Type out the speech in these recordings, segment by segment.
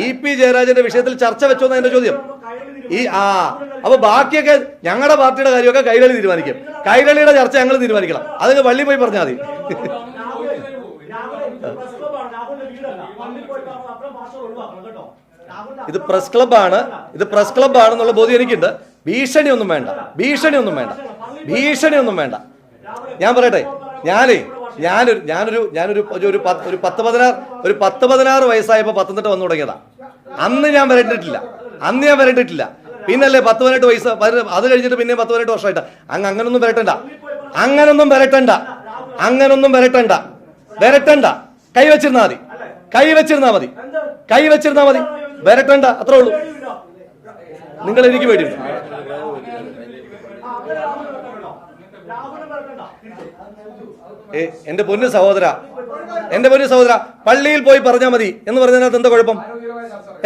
EP ജയരാജന്റെ വിഷയത്തിൽ ചർച്ച വെച്ചോ എന്ന് എന്റെ ചോദ്യം. അപ്പൊ ബാക്കിയൊക്കെ ഞങ്ങളുടെ പാർട്ടിയുടെ കാര്യമൊക്കെ കൈരളി തീരുമാനിക്കും. കൈരളിയുടെ ചർച്ച ഞങ്ങൾ തീരുമാനിക്കണം. അതിന് പള്ളി പോയി പറഞ്ഞാൽ മതി. ഇത് പ്രസ് ക്ലബ്ബാണ്, ഇത് പ്രസ് ക്ലബ്ബാണെന്നുള്ള ബോധ്യം എനിക്കുണ്ട്. ഭീഷണിയൊന്നും വേണ്ട. ഞാൻ പറയട്ടെ, ഞാനൊരു 10-16 വയസ്സായപ്പോ പത്തനംതിട്ട വന്നു തുടങ്ങിയതാ. അന്ന് ഞാൻ വരണ്ടിട്ടില്ല. പിന്നല്ലേ 10-18 വയസ്സ്, അത് കഴിഞ്ഞിട്ട് പിന്നെ 10-18 വർഷമായിട്ട്. അങ്ങനൊന്നും വരട്ടണ്ട. കൈവച്ചിരുന്നാ മതി. വരട്ടണ്ട, അത്രേ ഉള്ളൂ. നിങ്ങൾ എനിക്ക് വേണ്ടിയിട്ട് എന്റെ പൊന്നു സഹോദര, പള്ളിയിൽ പോയി പറഞ്ഞാൽ മതി എന്ന് പറഞ്ഞതിനകത്ത്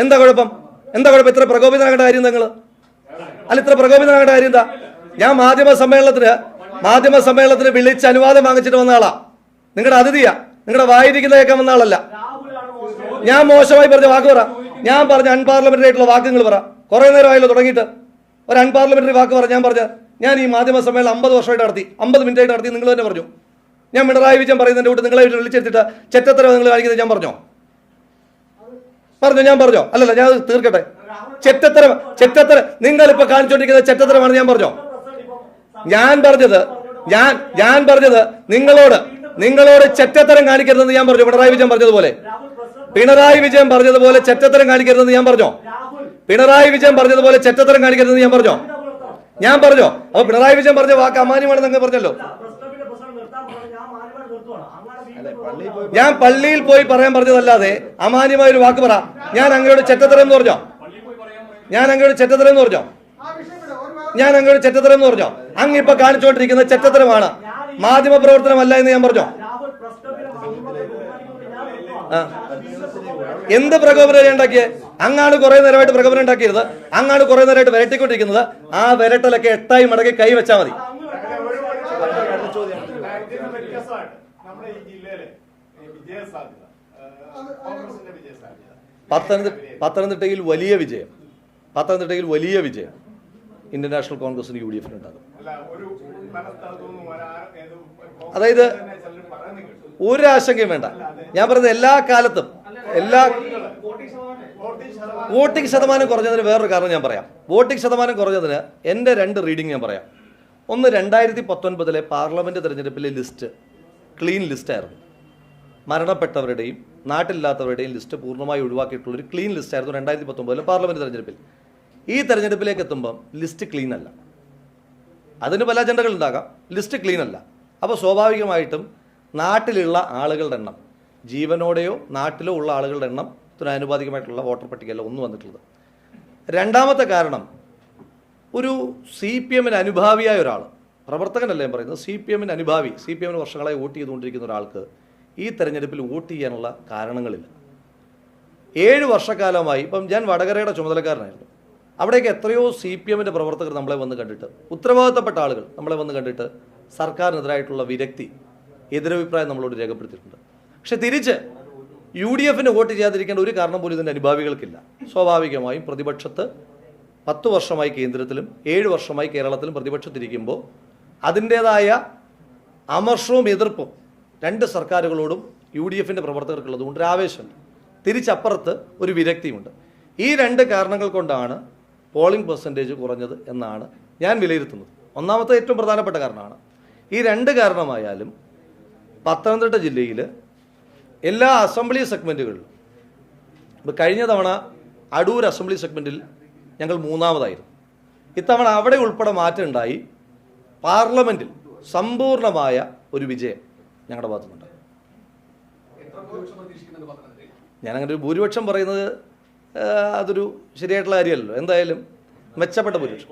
എന്താ കുഴപ്പം? ഇത്ര പ്രകോപിതനാകേണ്ട കാര്യം നിങ്ങൾ? ഇത്ര പ്രകോപിതനാകേണ്ട കാര്യം എന്താ? ഞാൻ മാധ്യമ സമ്മേളനത്തിന് വിളിച്ച് അനുവാദം വാങ്ങിച്ചിട്ട് വന്ന ആളാ. നിങ്ങളുടെ അതിഥിയാ, നിങ്ങളുടെ വായിരിക്കുന്ന കേൾക്കാൻ വന്ന ആളല്ല. ഞാൻ മോശമായി പറഞ്ഞ വാക്ക് പറ. ഞാൻ പറഞ്ഞ അൺപാർലമെന്ററി ആയിട്ടുള്ള വാക്ക് നിങ്ങൾ പറ. കുറെ നേരമായല്ലോ തുടങ്ങിയിട്ട്. ഒരു അൺപാർലമെന്ററി വാക്ക് പറ. ഞാൻ ഈ മാധ്യമ സമ്മേളനം 50 വർഷമായിട്ട് നടത്തി, 50 മിനിറ്റായിട്ട് നടത്തി. നിങ്ങൾ തന്നെ പറഞ്ഞു. ഞാൻ പിണറായി വിജയൻ പറയുന്നതിന്റെ കൂട്ട് നിങ്ങളെ വിളിച്ചെടുത്തിട്ട് ചെറ്റത്തരം നിങ്ങൾ കാണിക്കുന്നത് ഞാൻ പറഞ്ഞോ? അല്ലല്ല, ഞാൻ തീർക്കട്ടെ. ചെറ്റത്തരം നിങ്ങളിപ്പോ കാണിച്ചുകൊണ്ടിരിക്കുന്ന ചെറ്റത്തരമാണ് ഞാൻ പറഞ്ഞോ? ഞാൻ പറഞ്ഞത് നിങ്ങളോട് ചെറ്റത്തരം കാണിക്കരുതെന്ന് ഞാൻ പറഞ്ഞു. പിണറായി വിജയൻ പറഞ്ഞതുപോലെ ചെറ്റത്തരം കാണിക്കരുതെന്ന് ഞാൻ പറഞ്ഞോ? അപ്പൊ പിണറായി വിജയൻ പറഞ്ഞ വാക്ക് അമാന്യമാണെന്ന് അങ്ങ് പറഞ്ഞല്ലോ. ഞാൻ പള്ളിയിൽ പോയി പറയാൻ പറഞ്ഞതല്ലാതെ അമാന്യമായ ഒരു വാക്ക് പറ. ഞാൻ അങ്ങയോട് ചെറ്റത്തരം എന്ന് പറഞ്ഞോ? അങ്ങ് ഇപ്പൊ കാണിച്ചുകൊണ്ടിരിക്കുന്ന ചെറ്റത്തരമാണ്, മാധ്യമ പ്രവർത്തനമല്ല എന്ന് ഞാൻ പറഞ്ഞോ? എന്ത് പ്രകോപനം ഉണ്ടാക്കിയേ? അങ്ങാണ് കുറെ നേരമായിട്ട് പ്രകോപനം ഉണ്ടാക്കിയത്. അങ്ങാണ് കുറെ നേരമായിട്ട് വരട്ടിക്കൊണ്ടിരിക്കുന്നത്. ആ വരട്ടലൊക്കെ 8 മടക്കി കൈ വെച്ചാൽ മതി. പത്തനംതിട്ടയിൽ വലിയ വിജയം ഇന്ത്യൻ നാഷണൽ കോൺഗ്രസിന് UDF ഉണ്ടാകും. അതായത് ഒരു ആശങ്കയും വേണ്ട. ഞാൻ പറയുന്നത് എല്ലാ കാലത്തും വോട്ടിംഗ് ശതമാനം കുറഞ്ഞതിന് വേറൊരു കാരണം ഞാൻ പറയാം. വോട്ടിംഗ് ശതമാനം കുറഞ്ഞതിന് എൻ്റെ 2 റീഡിംഗ് ഞാൻ പറയാം. ഒന്ന്, 2019 പാർലമെന്റ് തെരഞ്ഞെടുപ്പിലെ ലിസ്റ്റ് ക്ലീൻ ലിസ്റ്റായിരുന്നു. മരണപ്പെട്ടവരുടെയും നാട്ടിലില്ലാത്തവരുടെയും ലിസ്റ്റ് പൂർണ്ണമായി ഒഴിവാക്കിയിട്ടുള്ളൊരു ക്ലീൻ ലിസ്റ്റായിരുന്നു 2019 പാർലമെന്റ് തെരഞ്ഞെടുപ്പിൽ. ഈ തെരഞ്ഞെടുപ്പിലേക്ക് എത്തുമ്പം ലിസ്റ്റ് ക്ലീൻ അല്ല. അതിന് പല അജണ്ടകൾ ഉണ്ടാകാം. ലിസ്റ്റ് ക്ലീൻ അല്ല. അപ്പോൾ സ്വാഭാവികമായിട്ടും നാട്ടിലുള്ള ആളുകളുടെ എണ്ണം, ജീവനോടെയോ നാട്ടിലോ ഉള്ള ആളുകളുടെ എണ്ണം ആനുപാതികമായിട്ടുള്ള വോട്ടർ പട്ടികയല്ല ഒന്ന് വന്നിട്ടുള്ളത്. രണ്ടാമത്തെ കാരണം, ഒരു CPM അനുഭാവിയായ ഒരാൾ, പ്രവർത്തകനല്ല ഞാൻ പറയുന്നത്, CPM അനുഭാവി, CPM വർഷങ്ങളായി വോട്ട് ചെയ്തുകൊണ്ടിരിക്കുന്ന ഒരാൾക്ക് ഈ തെരഞ്ഞെടുപ്പിൽ വോട്ട് ചെയ്യാനുള്ള കാരണങ്ങളില്ല. 7 വർഷക്കാലമായി, ഇപ്പം ഞാൻ വടകരയുടെ ചുമതലക്കാരനായിരുന്നു, അവിടേക്ക് എത്രയോ CPM പ്രവർത്തകർ നമ്മളെ വന്ന് കണ്ടിട്ട്, ഉത്തരവാദിത്തപ്പെട്ട ആളുകൾ നമ്മളെ വന്ന് കണ്ടിട്ട് സർക്കാരിനെതിരായിട്ടുള്ള വിരക്തി, എതിരഭിപ്രായം നമ്മളോട് രേഖപ്പെടുത്തിയിട്ടുണ്ട്. പക്ഷെ തിരിച്ച് UDF വോട്ട് ചെയ്യാതിരിക്കേണ്ട ഒരു കാരണം പോലും ഇതിൻ്റെ അനുഭാവികൾക്കില്ല. സ്വാഭാവികമായും പ്രതിപക്ഷത്ത് 10 വർഷമായി കേന്ദ്രത്തിലും 7 വർഷമായി കേരളത്തിലും പ്രതിപക്ഷത്തിരിക്കുമ്പോൾ അതിൻ്റേതായ അമർഷവും എതിർപ്പും 2 സർക്കാരുകളോടും UDF പ്രവർത്തകർക്കുള്ളതുകൊണ്ട് ഒരു ആവേശമുണ്ട്. തിരിച്ചപ്പുറത്ത് ഒരു വിരക്തിയുണ്ട്. ഈ 2 കാരണങ്ങൾ കൊണ്ടാണ് പോളിംഗ് പെർസെൻറ്റേജ് കുറഞ്ഞത് എന്നാണ് ഞാൻ വിലയിരുത്തുന്നത്. ഒന്നാമത്തെ ഏറ്റവും പ്രധാനപ്പെട്ട കാരണമാണ്. ഈ 2 കാരണമായാലും പത്തനംതിട്ട ജില്ലയിൽ എല്ലാ അസംബ്ലി സെഗ്മെൻറ്റുകളിലും, ഇപ്പോൾ കഴിഞ്ഞ തവണ അടൂർ അസംബ്ലി സെഗ്മെൻറ്റിൽ ഞങ്ങൾ 3ാമതായിരുന്നു. ഇത്തവണ അവിടെ ഉൾപ്പെടെ മാറ്റമുണ്ടായി. പാർലമെൻറ്റിൽ സമ്പൂർണമായ ഒരു വിജയം ഞങ്ങളുടെ ഭാഗത്തുനിന്നുണ്ട്. ഞാനങ്ങനെ ഒരു ഭൂരിപക്ഷം പറയുന്നത് അതൊരു ശരിയായിട്ടുള്ള കാര്യമല്ലല്ലോ. എന്തായാലും മെച്ചപ്പെട്ട ഭൂരിപക്ഷം.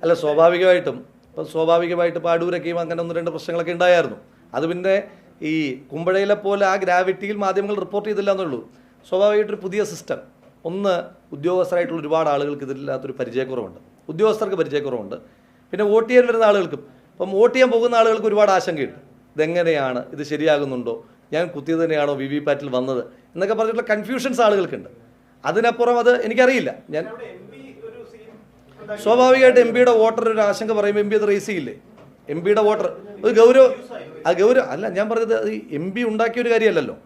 അല്ല, സ്വാഭാവികമായിട്ടും ഇപ്പോൾ അടൂരൊക്കെയും അങ്ങനെ 1-2 പ്രശ്നങ്ങളൊക്കെ ഉണ്ടായിരുന്നു. അത് പിന്നെ ഈ കുമ്പഴയിലെ പോലെ ആ ഗ്രാവിറ്റിയിൽ മാധ്യമങ്ങൾ റിപ്പോർട്ട് ചെയ്തില്ല എന്നുള്ളൂ. സ്വാഭാവികമായിട്ടൊരു പുതിയ സിസ്റ്റം. ഒന്ന്, ഉദ്യോഗസ്ഥരായിട്ടുള്ള ഒരുപാട് ആളുകൾക്ക് ഇതിലില്ലാത്തൊരു പരിചയക്കുറവുണ്ട്, ഉദ്യോഗസ്ഥർക്ക് പരിചയക്കുറവുണ്ട്. പിന്നെ വോട്ട് ചെയ്യാൻ വരുന്ന ആളുകൾക്കും, ഇപ്പം വോട്ട് ചെയ്യാൻ പോകുന്ന ആളുകൾക്ക് ഒരുപാട് ആശങ്കയുണ്ട്. ഇതെങ്ങനെയാണ്, ഇത് ശരിയാകുന്നുണ്ടോ, ഞാൻ കുത്തിയത് തന്നെയാണോ വി വി പാറ്റിൽ വന്നത് എന്നൊക്കെ പറഞ്ഞിട്ടുള്ള കൺഫ്യൂഷൻസ് ആളുകൾക്കുണ്ട്. അതിനപ്പുറം അത് എനിക്കറിയില്ല. ഞാൻ സ്വാഭാവികമായിട്ട് എം പിയുടെ വോട്ടർ ഒരു ആശങ്ക പറയുമ്പോൾ എം പി അത് റേസ് ചെയ്യില്ലേ? എം പിയുടെ വോട്ടർ ഒരു ഗൗരവം അല്ല. ഞാൻ പറഞ്ഞത് അത് എം പി ഉണ്ടാക്കിയ ഒരു കാര്യമല്ലല്ലോ.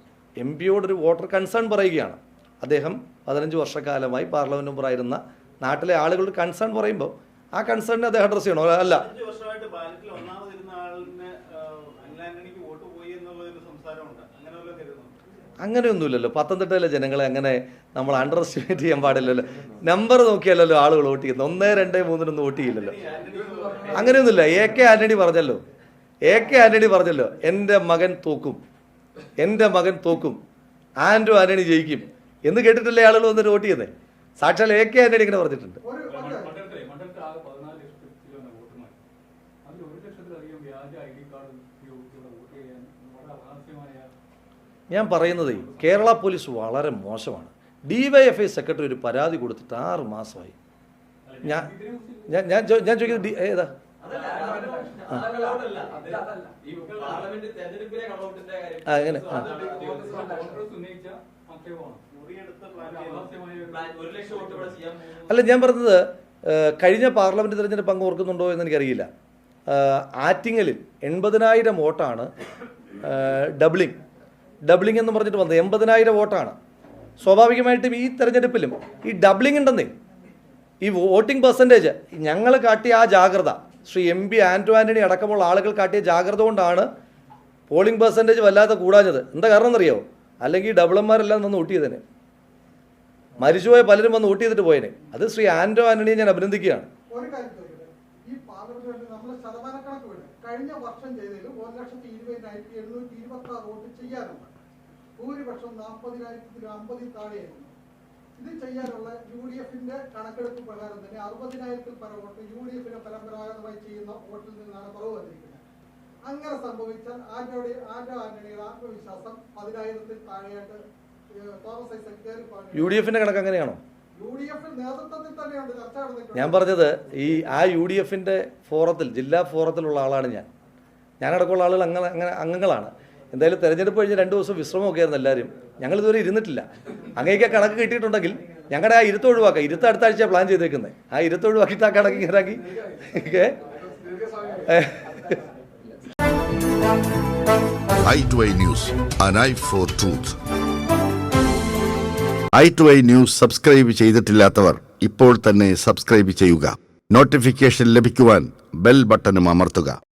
എം പിയോടൊരു വോട്ടർ കൺസേൺ പറയുകയാണ്. അദ്ദേഹം 15 വർഷക്കാലമായി പാർലമെന്റ് മെമ്പറായിരുന്ന നാട്ടിലെ ആളുകളുടെ കൺസേൺ പറയുമ്പോൾ ആ കൺസേണിനെ അദ്ദേഹം അഡ്രസ് ചെയ്യണോ? അല്ല, അങ്ങനെയൊന്നുമില്ലല്ലോ. പത്തനംതിട്ടയിലെ ജനങ്ങളെ അങ്ങനെ നമ്മൾ അണ്ടർ എസ്റ്റിമേറ്റ് ചെയ്യാൻ പാടില്ലല്ലോ. നമ്പർ നോക്കിയല്ലോ ആളുകൾ വോട്ട് ചെയ്യുന്നത്. 1, 2, 3 വോട്ട് ചെയ്യില്ലല്ലോ. അങ്ങനെയൊന്നുമില്ല. എ കെ ആന്റണി പറഞ്ഞല്ലോ, എൻ്റെ മകൻ തോക്കും, ആന്റോ ആന്റണി ജയിക്കും എന്ന് കേട്ടിട്ടല്ലേ ആളുകൾ വന്നിട്ട് വോട്ട് ചെയ്യുന്നത്. സാക്ഷാൽ എ കെ ആന്റണി ഇങ്ങനെ പറഞ്ഞിട്ടുണ്ട്. ഞാൻ പറയുന്നത് കേരള പോലീസ് വളരെ മോശമാണ്. DYFI സെക്രട്ടറി ഒരു പരാതി കൊടുത്തിട്ട് 6 മാസമായി. ഞാൻ ചോദിക്കുന്നത് ഏതാ? എങ്ങനെ? അല്ല, ഞാൻ പറഞ്ഞത് കഴിഞ്ഞ പാർലമെന്റ് തെരഞ്ഞെടുപ്പ് അങ്ങ് ഓർക്കുന്നുണ്ടോ എന്ന് എനിക്കറിയില്ല. ആറ്റിങ്ങലിൽ 80,000 വോട്ടാണ് ഡബ്ലിംഗ് എന്ന് പറഞ്ഞിട്ട് വന്നത്. 80,000 വോട്ടാണ്. സ്വാഭാവികമായിട്ടും ഈ തെരഞ്ഞെടുപ്പിലും ഈ ഡബ്ലിംഗ് ഉണ്ടെന്നേ. ഈ വോട്ടിംഗ് പെർസെൻറ്റേജ് ഞങ്ങൾ കാട്ടിയ ആ ജാഗ്രത, ശ്രീ MP ആന്റോ ആന്റണി അടക്കമുള്ള ആളുകൾ കാട്ടിയ ജാഗ്രത കൊണ്ടാണ് പോളിംഗ് പെർസെൻറ്റേജ് വല്ലാതെ കൂടാഞ്ഞത്. എന്താ കാരണം എന്നറിയോ? അല്ലെങ്കിൽ ഡബിളന്മാരെല്ലാം വന്ന് വോട്ട് ചെയ്തേനെ, മരിച്ചുപോയ പലരും വന്ന് വോട്ട് ചെയ്തിട്ട് പോയേനെ. അത് ശ്രീ ആന്റോ ആന്റണിയെ ഞാൻ അഭിനന്ദിക്കുകയാണ്. കഴിഞ്ഞ വർഷം ചെയ്തതിൽ 1,20,726 വോട്ട് ചെയ്യാനുണ്ട്. ഭൂരിപക്ഷം 40,050 താഴെയായിരുന്നു. ഇത് ചെയ്യാനുള്ള UDFന്റെ കണക്കെടുപ്പ് പ്രകാരം തന്നെ 60,000-ൽ പരം വോട്ട് UDFിനെ പരമ്പരാഗതമായി ചെയ്യുന്ന വോട്ടിൽ നിന്നാണ് കുറവ് വന്നിരിക്കുന്നത്. അങ്ങനെ സംഭവിച്ചാൽ ആന്റോ ആന്റണിയുടെ ആത്മവിശ്വാസം 10,000-ൽ താഴെയായിട്ട് തോമസ് ഐസക് കയറി പറഞ്ഞു. UDFന്റെ കണക്ക് അങ്ങനെയാണോ? ഞാൻ പറഞ്ഞത് ആ UDFന്റെ ഫോറത്തിൽ, ജില്ലാ ഫോറത്തിലുള്ള ആളാണ് ഞാനടക്കമുള്ള ആളുകൾ അങ്ങനെ അംഗങ്ങളാണ്. എന്തായാലും തെരഞ്ഞെടുപ്പ് കഴിഞ്ഞ് 2 ദിവസം വിശ്രമമൊക്കെ ആയിരുന്നു എല്ലാവരും. ഞങ്ങളിതുവരെ ഇരുന്നിട്ടില്ല. അങ്ങനെയൊക്കെ കണക്ക് കിട്ടിയിട്ടുണ്ടെങ്കിൽ ഞങ്ങളുടെ ആ ഇരുത്ത് ഒഴിവാക്കാം. ഇരുത്ത് അടുത്ത ആഴ്ച പ്ലാൻ ചെയ്തേക്കുന്നത്. ആ ഇരുത്ത് ഒഴിവാക്കിയിട്ട് ആ കണക്ക് ഇറക്കി i2i News, an eye for truth. i2i News subscribe ചെയ്തിട്ടില്ലാത്തവർ ഇപ്പോൾ തന്നെ സബ്സ്ക്രൈബ് ചെയ്യുക. നോട്ടിഫിക്കേഷൻ ലഭിക്കുവാൻ ബെൽ ബട്ടണും അമർത്തുക.